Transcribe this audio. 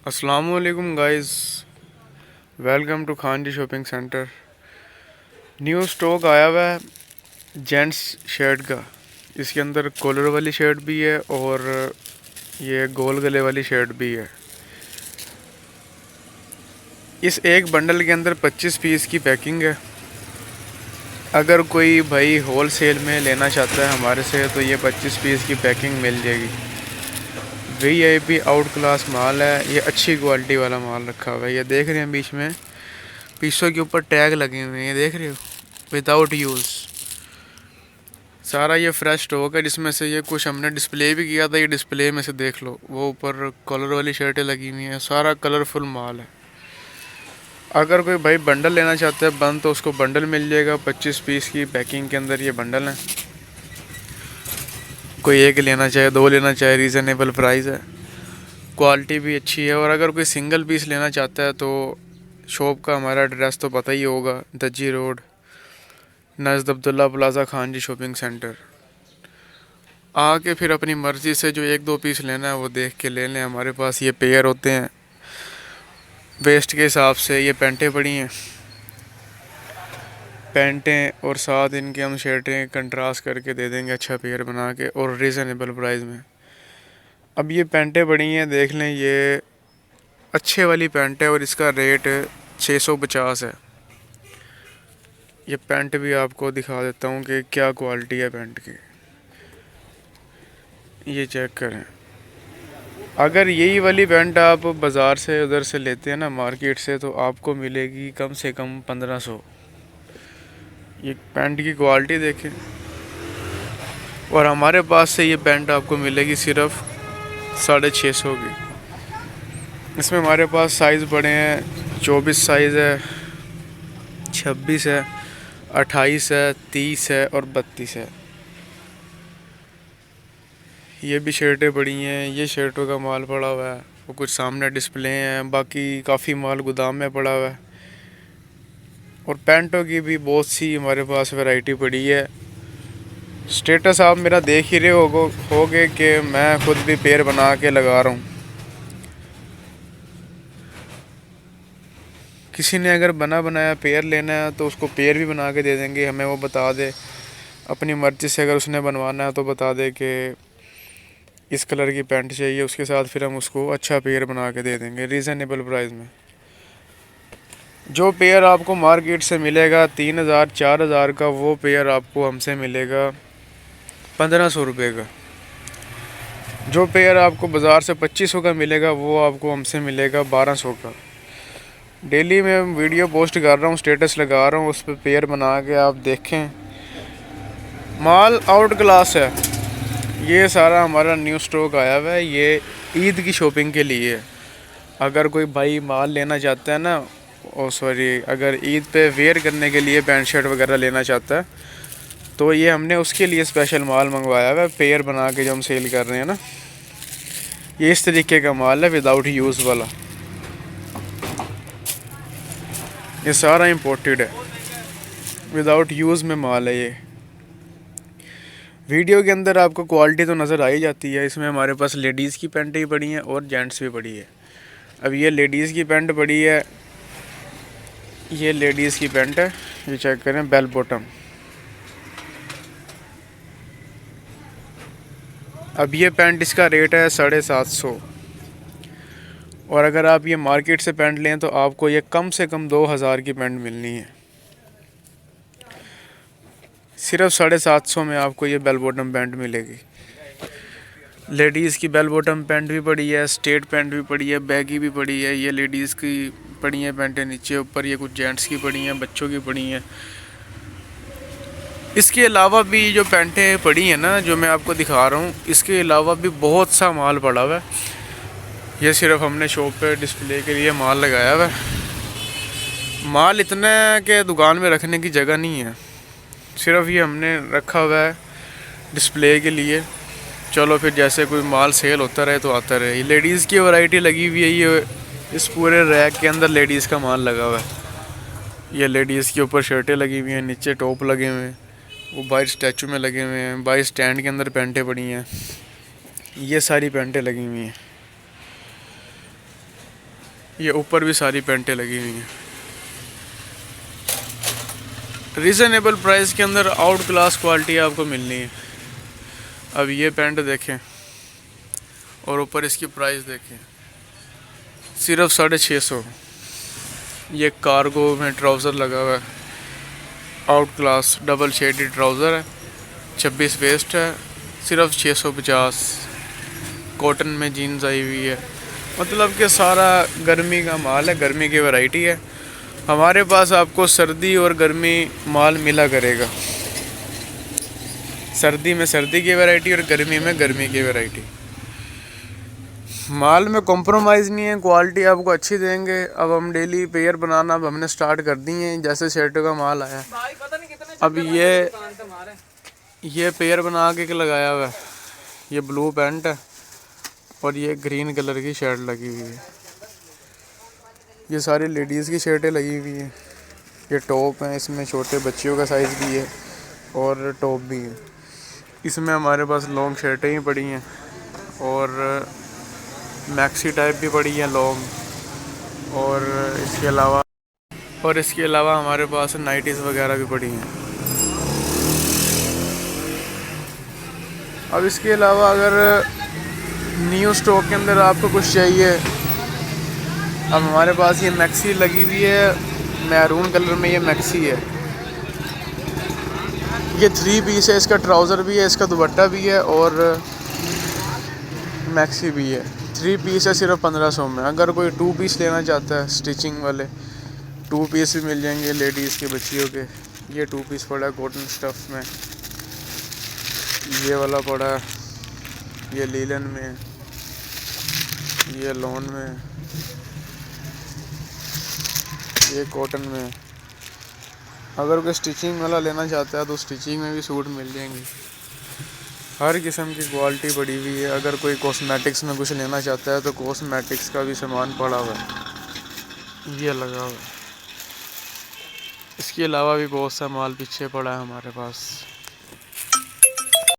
अस्सलामुअलैकुम guys, welcome to Khan ji shopping centre. New stock आया हुआ है जेंट्स शर्ट का। इसके अंदर कॉलर वाली शर्ट भी है और ये गोल गले वाली शर्ट भी है। इस एक बंडल के अंदर 25 पीस की पैकिंग है। अगर कोई भाई होल सेल में लेना चाहता है हमारे से तो ये 25 पीस की पैकिंग मिल जाएगी। VIP आउट क्लास माल है, ये अच्छी क्वालिटी वाला माल रखा हुआ है। ये देख रहे हैं बीच में पीसों के ऊपर टैग लगे हुए हैं, ये देख रहे हो, विदाउट यूज़। सारा ये फ्रेश स्टॉक है, जिसमें से ये कुछ हमने डिस्प्ले भी किया था। ये डिस्प्ले में से देख लो, वो ऊपर कलर वाली शर्टें लगी हुई हैं। सारा कलरफुल माल है। अगर कोई भाई बंडल लेना चाहता है बंद, तो उसको बंडल मिल जाएगा 25 पीस की पैकिंग के अंदर। ये बंडल है, कोई एक लेना चाहे, दो लेना चाहे, रीज़नेबल प्राइस है, क्वालिटी भी अच्छी है। और अगर कोई सिंगल पीस लेना चाहता है तो शॉप का हमारा एड्रेस तो पता ही होगा, दज्जी road, नज़द Abdullah plaza, Khan ji shopping centre. आके फिर अपनी मर्ज़ी से जो एक दो पीस लेना है वो देख के ले लें। हमारे पास ये पेयर होते हैं वेस्ट के हिसाब से। ये पैंटें पड़ी हैं, पैंटें और साथ इनके हम शर्टें कंट्रास्ट करके दे देंगे अच्छा पेयर बना के और रीज़नेबल प्राइस में। अब ये पैंटें पड़ी हैं, देख लें, ये अच्छे वाली पैंट है और इसका रेट 650 है। ये पैंट भी आपको दिखा देता हूँ कि क्या क्वालिटी है पैंट की, ये चेक करें। अगर यही वाली पैंट आप बाज़ार से उधर से लेते हैं ना, मार्केट से, तो आपको मिलेगी कम से कम 1500। ये पैंट की क्वालिटी देखें। और हमारे पास से ये पैंट आपको मिलेगी सिर्फ 650 की। इसमें हमारे पास साइज़ बड़े हैं, 24 साइज़ है, 26 है, 28 है, 30 है और 32 है। ये भी शर्टें पड़ी हैं, ये शर्टों का माल पड़ा हुआ है, वो कुछ सामने डिस्प्ले हैं, बाकी काफ़ी माल गोदाम में पड़ा हुआ है। और पैंटों की भी बहुत सी हमारे पास वैरायटी पड़ी है। स्टेटस आप मेरा देख ही रहे होगे कि मैं खुद भी पेयर बना के लगा रहा हूँ। किसी ने अगर बना बनाया पेयर लेना है तो उसको पेयर भी बना के दे देंगे। हमें वो बता दे अपनी मर्ज़ी से, अगर उसने बनवाना है तो बता दे कि इस कलर की पैंट चाहिए, उसके साथ फिर हम उसको अच्छा पेयर बना के दे देंगे रीज़नेबल प्राइस में। जो पेयर आपको मार्केट से मिलेगा 3000 4000 का, वो पेयर आपको हमसे मिलेगा 1500 रुपये का। जो पेयर आपको बाज़ार से 2500 का मिलेगा, वो आपको हमसे मिलेगा 1200 का। डेली मैं वीडियो पोस्ट कर रहा हूँ, स्टेटस लगा रहा हूँ, उस पर पेयर बना के आप देखें। माल आउट क्लास है। ये सारा हमारा न्यू स्टॉक आया हुआ है, ये ईद की शॉपिंग के लिए है। अगर कोई भाई माल लेना चाहता है ना, अगर ईद पे वेयर करने के लिए पैंट शर्ट वगैरह लेना चाहता है, तो ये हमने उसके लिए स्पेशल माल मंगवाया हुआ है, पेयर बना के जो हम सेल कर रहे हैं ना। ये इस तरीके का माल है, विदाउट यूज़ वाला। ये सारा इम्पोर्टेड है, विदाउट यूज़ में माल है ये। वीडियो के अंदर आपको क्वालिटी तो नज़र आ ही जाती है। इसमें हमारे पास लेडीज़ की पैंटें ही पड़ी हैं और जेंट्स भी पड़ी है। अब ये लेडीज़ की पैंट पड़ी है, ये लेडीज़ की पैंट है, ये चेक करें, बेल बॉटम। अब ये पैंट, इसका रेट है 750। और अगर आप ये मार्केट से पैंट लें तो आपको ये कम से कम 2000 की पैंट मिलनी है। सिर्फ 750 में आपको ये बेल बॉटम पैंट मिलेगी। लेडीज़ की बेल बॉटम पैंट भी पड़ी है, स्ट्रेट पैंट भी पड़ी है, बैगी भी पड़ी है। ये लेडीज़ की पड़ी हैं पैंटें नीचे ऊपर, ये कुछ जेंट्स की पड़ी हैं, बच्चों की पड़ी हैं। इसके अलावा भी जो पैंटें पड़ी हैं ना, जो मैं आपको दिखा रहा हूँ, इसके अलावा भी बहुत सा माल पड़ा हुआ है। ये सिर्फ हमने शॉप पे डिस्प्ले के लिए माल लगाया हुआ है। माल इतना है कि दुकान में रखने की जगह नहीं है, सिर्फ ये हमने रखा हुआ है डिस्प्ले के लिए। चलो फिर जैसे कोई माल सेल होता रहे तो आता रहे। ये लेडीज़ की वैरायटी लगी हुई है, ये इस पूरे रैक के अंदर लेडीज़ का माल लगा हुआ है। ये लेडीज़ के ऊपर शर्टें लगी हुई हैं, नीचे टॉप लगे हुए हैं, वो बाहर स्टैचू में लगे हुए हैं, बाहर स्टैंड के अंदर पैंटें पड़ी हैं। ये सारी पैंटें लगी हुई हैं। ये ऊपर भी सारी पेंटें लगी हुई हैं रीज़नेबल प्राइस के अंदर। आउट क्लास क्वालिटी आपको मिलनी है। अब ये पैंट देखें और ऊपर इसकी प्राइस देखें, सिर्फ 650। ये कार्गो में ट्राउज़र लगा हुआ है, out class double shaded trouser है, 26 वेस्ट है, सिर्फ 650। कॉटन में जीन्स आई हुई है, मतलब कि सारा गर्मी का माल है, गर्मी की वैरायटी है। हमारे पास आपको सर्दी और गर्मी माल मिला करेगा। सर्दी में सर्दी की वैरायटी और गर्मी में गर्मी की वैरायटी। माल में कॉम्प्रोमाइज़ नहीं है, क्वालिटी आपको अच्छी देंगे। अब हम डेली पेयर बनाना अब हमने स्टार्ट कर दी है। जैसे शर्टों का माल आया, अब ये पेयर बना के लगाया हुआ है। ये ब्लू पैंट है और ये ग्रीन कलर की शर्ट लगी हुई है। ये सारी लेडीज़ की शर्टें लगी हुई हैं। ये टॉप हैं, इसमें छोटे बच्चियों का साइज़ भी है और टॉप भी है। इसमें हमारे पास लॉन्ग शर्टें ही पड़ी हैं और मैक्सी टाइप भी पड़ी हैं लॉन्ग, और इसके अलावा हमारे पास नाइटीज़ वगैरह भी पड़ी हैं। अब इसके अलावा अगर न्यू स्टॉक के अंदर आपको कुछ चाहिए, अब हमारे पास ये मैक्सी लगी हुई है, मैरून कलर में ये मैक्सी है। ये 3 पीस है, इसका ट्राउज़र भी है, इसका दुपट्टा भी है और मैक्सी भी है। 3 पीस है सिर्फ 1500 में। अगर कोई 2 पीस लेना चाहता है स्टिचिंग वाले, 2 पीस भी मिल जाएंगे लेडीज़ के बच्चियों के। ये 2 पीस पड़ा है कॉटन स्टफ़ में, ये वाला पड़ा है, ये लीलन में, ये लॉन में, ये कॉटन में। अगर कोई स्टिचिंग वाला लेना चाहता है तो स्टिचिंग में भी सूट मिल जाएंगे। हर किस्म की क्वालिटी पड़ी हुई है। अगर कोई कॉस्मेटिक्स में कुछ लेना चाहता है तो कॉस्मेटिक्स का भी सामान पड़ा हुआ है, ये लगा हुआ है। इसके अलावा भी बहुत सा माल पीछे पड़ा है हमारे पास।